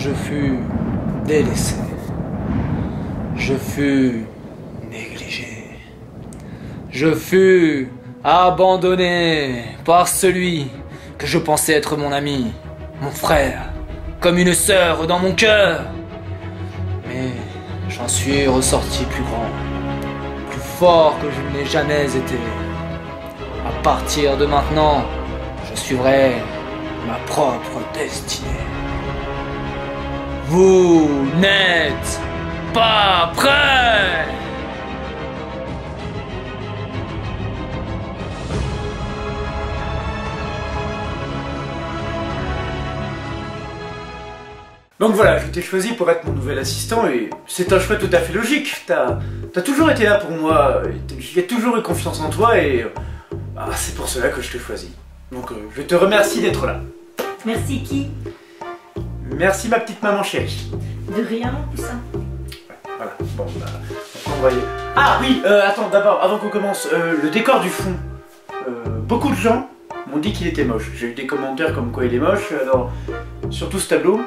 je fus délaissé. Je fus négligé. Je fus abandonné par celui que je pensais être mon ami, mon frère, comme une sœur dans mon cœur. Mais j'en suis ressorti plus grand, plus fort que je ne l'ai jamais été. À partir de maintenant, je suivrai ma propre destinée. Vous n'êtes pas prêts? Donc voilà, je t'ai choisi pour être mon nouvel assistant et c'est un choix tout à fait logique. T'as toujours été là pour moi, j'ai toujours eu confiance en toi et c'est pour cela que je te choisis. Donc je te remercie d'être là. Merci qui? Merci ma petite maman chérie. De rien, mon poussin. Voilà, bon on va y... Ah oui, attends, d'abord, avant qu'on commence, le décor du fond. Beaucoup de gens m'ont dit qu'il était moche. J'ai eu des commentaires comme quoi il est moche, alors surtout ce tableau.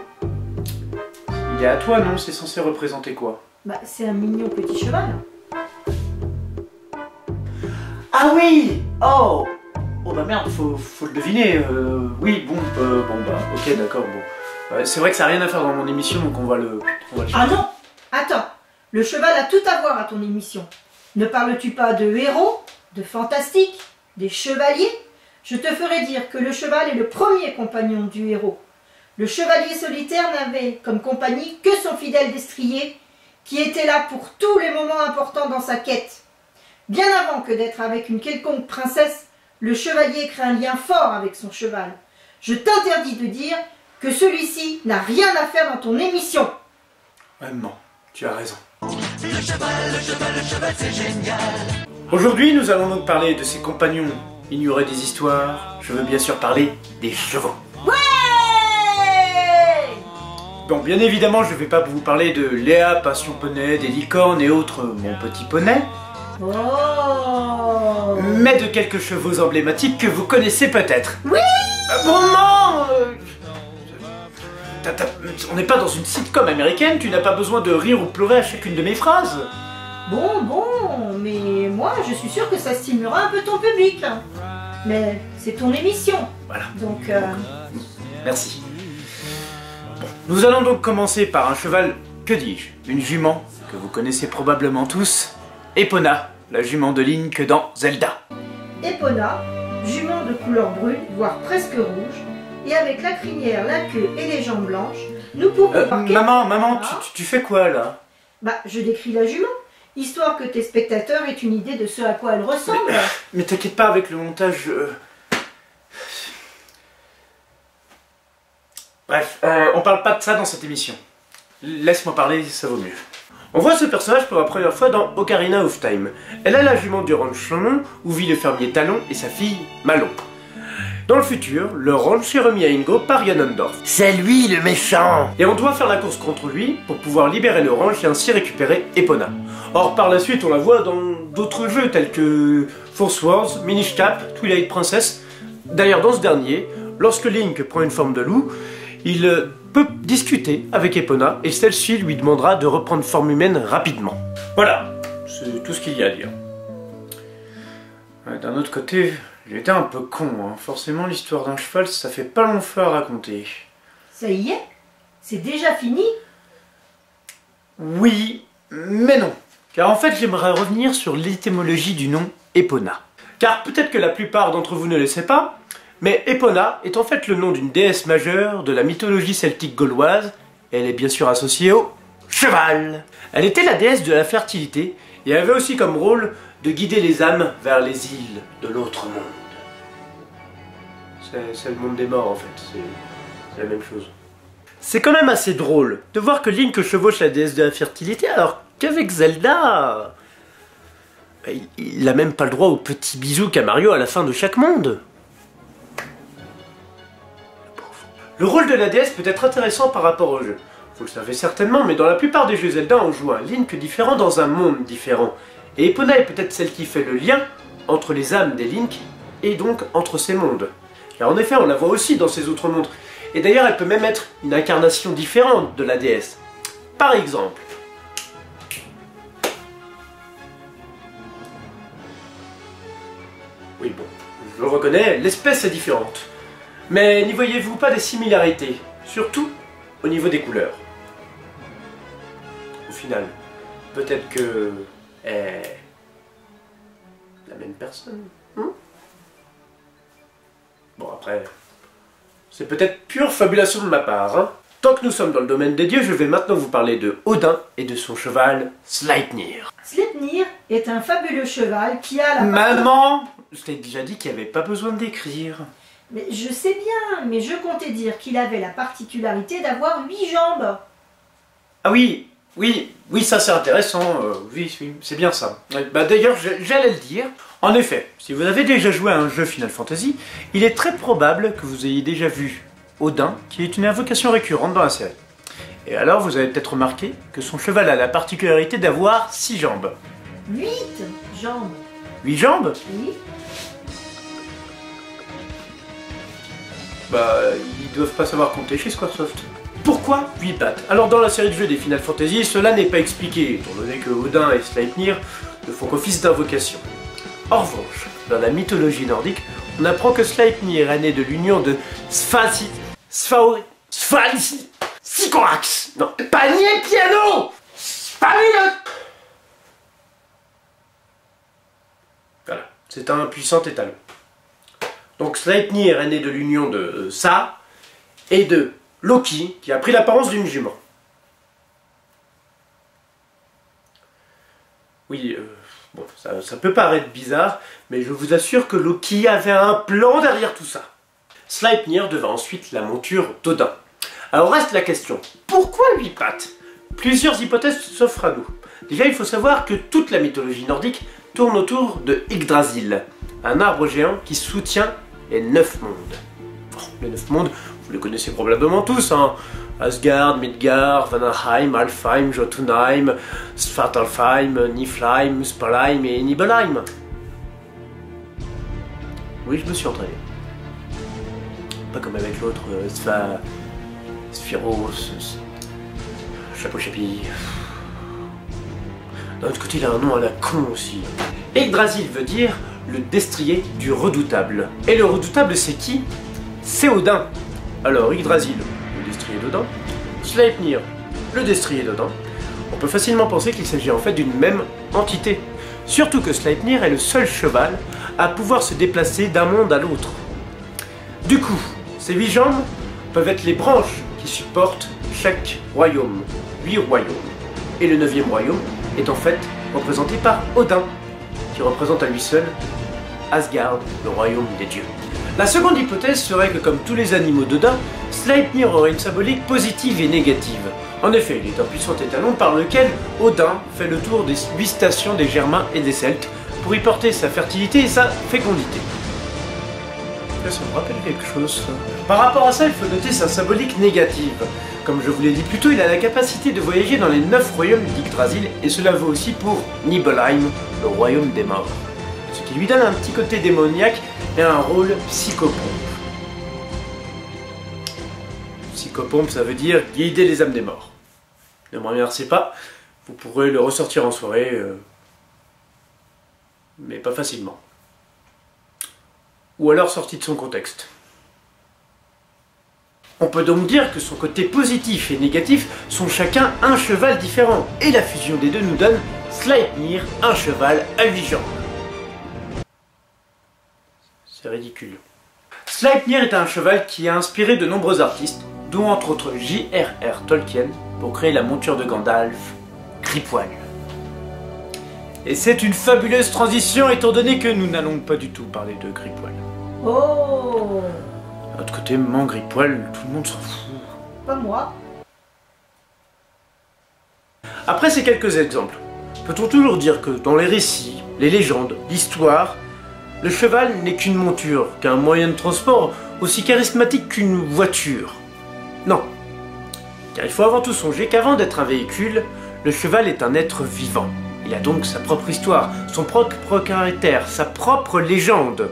Il est à toi, non? C'est censé représenter quoi? Bah, c'est un mignon petit cheval. Ah oui! Oh! Oh bah merde, faut le deviner. Oui, bon, ok, d'accord, bon. C'est vrai que ça n'a rien à faire dans mon émission, donc on va le Ah non! Attends, le cheval a tout à voir à ton émission. Ne parles-tu pas de héros, de fantastique, des chevaliers? Je te ferai dire que le cheval est le premier compagnon du héros. Le chevalier solitaire n'avait comme compagnie que son fidèle destrier, qui était là pour tous les moments importants dans sa quête. Bien avant que d'être avec une quelconque princesse, le chevalier crée un lien fort avec son cheval. Je t'interdis de dire que celui-ci n'a rien à faire dans ton émission. Maman, tu as raison. Le cheval, c'est génial. Aujourd'hui, nous allons donc parler de ses compagnons, ignorer des histoires. Je veux bien sûr parler des chevaux. Ouais! Donc bien évidemment, je ne vais pas vous parler de Léa, Passion Poney, des licornes et autres Mon Petit Poney. Oh! Mais de quelques chevaux emblématiques que vous connaissez peut-être. Oui! Bon non! On n'est pas dans une sitcom américaine, tu n'as pas besoin de rire ou pleurer à chacune de mes phrases. Bon, mais moi je suis sûre que ça stimulera un peu ton public. Mais c'est ton émission. Voilà. Donc, Merci. Bon, nous allons donc commencer par un cheval, que dis-je, une jument que vous connaissez probablement tous, Epona, la jument de Link dans Zelda. Epona, jument de couleur brune, voire presque rouge, et avec la crinière, la queue et les jambes blanches, nous pouvons marquer... Maman, tu fais quoi là? Bah, je décris la jument, histoire que tes spectateurs aient une idée de ce à quoi elle ressemble. Mais t'inquiète pas avec le montage... Bref, on parle pas de ça dans cette émission. Laisse-moi parler, ça vaut mieux. On voit ce personnage pour la première fois dans Ocarina of Time. Elle a la jument du ranch Chanon, où vit le fermier Talon et sa fille Malon. Dans le futur, le ranch est remis à Ingo par Ganondorf. C'est lui le méchant! Et on doit faire la course contre lui pour pouvoir libérer le ranch et ainsi récupérer Epona. Or par la suite on la voit dans d'autres jeux tels que Force Wars, Minish Cap, Twilight Princess. D'ailleurs dans ce dernier, lorsque Link prend une forme de loup, il peut discuter avec Epona et celle-ci lui demandera de reprendre forme humaine rapidement. Voilà, c'est tout ce qu'il y a à dire. Ouais, d'un autre côté, j'ai été un peu con, hein. Forcément l'histoire d'un cheval ça fait pas long feu à raconter. Ça y est? C'est déjà fini? Oui, mais non. Car en fait j'aimerais revenir sur l'étymologie du nom Epona. Car peut-être que la plupart d'entre vous ne le savent pas, mais Epona est en fait le nom d'une déesse majeure de la mythologie celtique gauloise, et elle est bien sûr associée au cheval. Elle était la déesse de la fertilité, et avait aussi comme rôle de guider les âmes vers les îles de l'autre monde. C'est le monde des morts en fait, c'est la même chose. C'est quand même assez drôle de voir que Link chevauche la déesse de la fertilité alors qu'avec Zelda, il n'a même pas le droit au petit bisou qu'a Mario à la fin de chaque monde. Le rôle de la déesse peut être intéressant par rapport au jeu. Vous le savez certainement, mais dans la plupart des jeux Zelda, on joue un Link différent dans un monde différent. Et Epona est peut-être celle qui fait le lien entre les âmes des Link et donc entre ces mondes. Car en effet, on la voit aussi dans ces autres mondes. Et d'ailleurs, elle peut même être une incarnation différente de la déesse. Par exemple, oui bon, je le reconnais, l'espèce est différente. Mais n'y voyez-vous pas des similarités, surtout au niveau des couleurs? Au final, peut-être que est la même personne. Bon après, c'est peut-être pure fabulation de ma part. Hein. Tant que nous sommes dans le domaine des dieux, je vais maintenant vous parler de Odin et de son cheval Sleipnir. Sleipnir est un fabuleux cheval qui a la... Maman, je t'ai déjà dit qu'il n'y avait pas besoin d'écrire. Mais je sais bien, mais je comptais dire qu'il avait la particularité d'avoir 8 jambes. Ah oui, ça c'est intéressant, oui, c'est bien ça. Bah, d'ailleurs, j'allais le dire. En effet, si vous avez déjà joué à un jeu Final Fantasy, il est très probable que vous ayez déjà vu Odin, qui est une invocation récurrente dans la série. Et alors, vous avez peut-être remarqué que son cheval a la particularité d'avoir 6 jambes. 8 jambes. 8 jambes? Oui. Bah, ils doivent pas savoir compter chez Squaresoft. Pourquoi 8 pattes? Alors dans la série de jeux des Final Fantasy, cela n'est pas expliqué, étant donné que Odin et Sleipnir ne font qu'office d'invocation. En revanche, dans la mythologie nordique, on apprend que Sleipnir est né de l'union de Sycorax. Non, panier piano. Voilà, c'est un puissant étalon. Donc Sleipnir est né de l'union de ça et de Loki, qui a pris l'apparence d'une jument. Oui, bon, ça peut paraître bizarre, mais je vous assure que Loki avait un plan derrière tout ça. Sleipnir devint ensuite la monture d'Odin. Alors reste la question, pourquoi 8 pattes? Plusieurs hypothèses s'offrent à nous. Déjà, il faut savoir que toute la mythologie nordique tourne autour de Yggdrasil, un arbre géant qui soutient les 9 mondes. Bon, les 9 mondes, vous les connaissez probablement tous, hein. Asgard, Midgard, Vanaheim, Alfheim, Jotunheim, Svartalfheim, Niflheim, Muspelheim et Nibelheim. Oui, je me suis entraîné. Pas comme avec l'autre, Sphiros, Chapeau Chapi. D'un autre côté, il a un nom à la con aussi. Yggdrasil veut dire le destrier du redoutable. Et le redoutable, c'est qui? C'est Odin. Alors, Yggdrasil, le destrier d'Odin, Sleipnir, le destrier d'Odin, on peut facilement penser qu'il s'agit en fait d'une même entité. Surtout que Sleipnir est le seul cheval à pouvoir se déplacer d'un monde à l'autre. Du coup, ces 8 jambes peuvent être les branches qui supportent chaque royaume, 8 royaumes. Et le 9e royaume est en fait représenté par Odin, qui représente à lui seul Asgard, le royaume des dieux. La seconde hypothèse serait que, comme tous les animaux d'Odin, Sleipnir aurait une symbolique positive et négative. En effet, il est un puissant étalon par lequel Odin fait le tour des 8 stations des Germains et des Celtes pour y porter sa fertilité et sa fécondité. Ça me rappelle quelque chose. Par rapport à ça, il faut noter sa symbolique négative. Comme je vous l'ai dit plus tôt, il a la capacité de voyager dans les 9 royaumes d'Yggdrasil, et cela vaut aussi pour Nibelheim, le royaume des morts. Ce qui lui donne un petit côté démoniaque et un rôle psychopompe. Psychopompe, ça veut dire guider les âmes des morts. Ne me remerciez pas, vous pourrez le ressortir en soirée, mais pas facilement. Ou alors sorti de son contexte. On peut donc dire que son côté positif et négatif sont chacun un cheval différent, et la fusion des deux nous donne Sleipnir, un cheval à 8 jambes. C'est ridicule. Sleipnir est un cheval qui a inspiré de nombreux artistes, dont entre autres J.R.R. Tolkien, pour créer la monture de Gandalf, Gripoil. Et c'est une fabuleuse transition étant donné que nous n'allons pas du tout parler de Gripoil. Oh! De l'autre côté, maman Gripoil, tout le monde s'en fout. Pas moi. Après ces quelques exemples, peut-on toujours dire que dans les récits, les légendes, l'histoire, le cheval n'est qu'une monture, qu'un moyen de transport aussi charismatique qu'une voiture? Non. Car il faut avant tout songer qu'avant d'être un véhicule, le cheval est un être vivant. Il a donc sa propre histoire, son propre caractère, sa propre légende.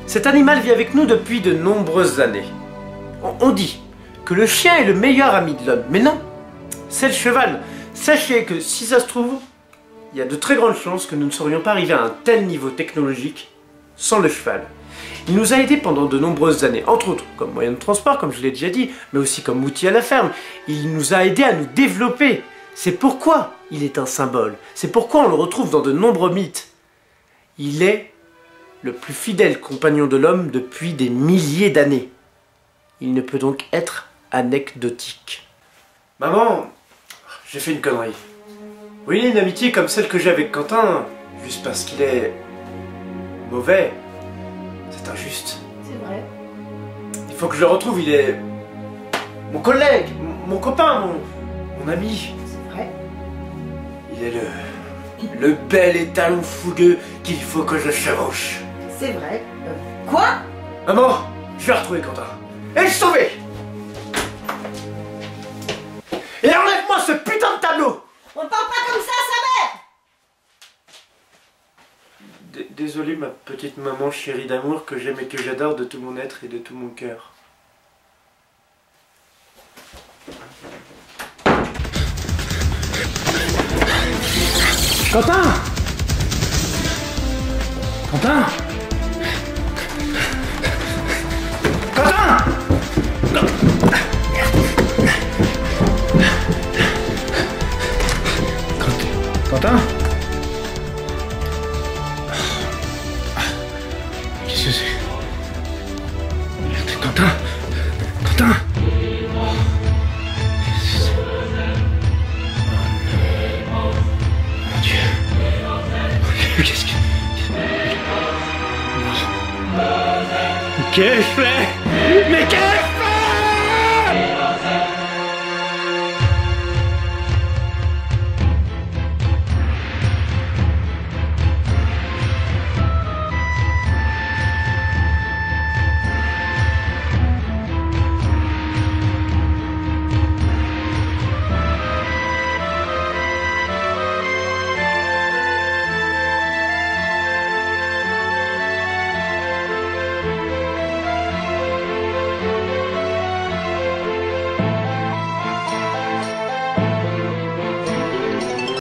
Cet animal vit avec nous depuis de nombreuses années. On dit que le chien est le meilleur ami de l'homme, mais non, c'est le cheval. Sachez que si ça se trouve, il y a de très grandes chances que nous ne serions pas arrivés à un tel niveau technologique sans le cheval. Il nous a aidés pendant de nombreuses années, entre autres comme moyen de transport, comme je l'ai déjà dit, mais aussi comme outil à la ferme. Il nous a aidés à nous développer. C'est pourquoi il est un symbole. C'est pourquoi on le retrouve dans de nombreux mythes. Il est le plus fidèle compagnon de l'homme depuis des milliers d'années. Il ne peut donc être anecdotique. Maman, j'ai fait une connerie. Oui, une amitié comme celle que j'ai avec Quentin, juste parce qu'il est mauvais, c'est injuste. C'est vrai. Il faut que je le retrouve, il est mon collègue, mon copain, mon ami. C'est vrai. Il est le bel étalon fougueux qu'il faut que je chevauche. C'est vrai. Quoi? Maman, je vais retrouver Quentin. Et le sauver. Et enlève-moi ce putain de tableau. On parle pas comme ça à sa mère! Désolé ma petite maman chérie d'amour que j'aime et que j'adore de tout mon être et de tout mon cœur. Quentin! Quentin! Quentin! Quentin? Qu'est-ce que c'est? Quentin? Quentin? Mon Dieu. Qu'est-ce que... Qu'est-ce que je fais? Mais qu'est-ce que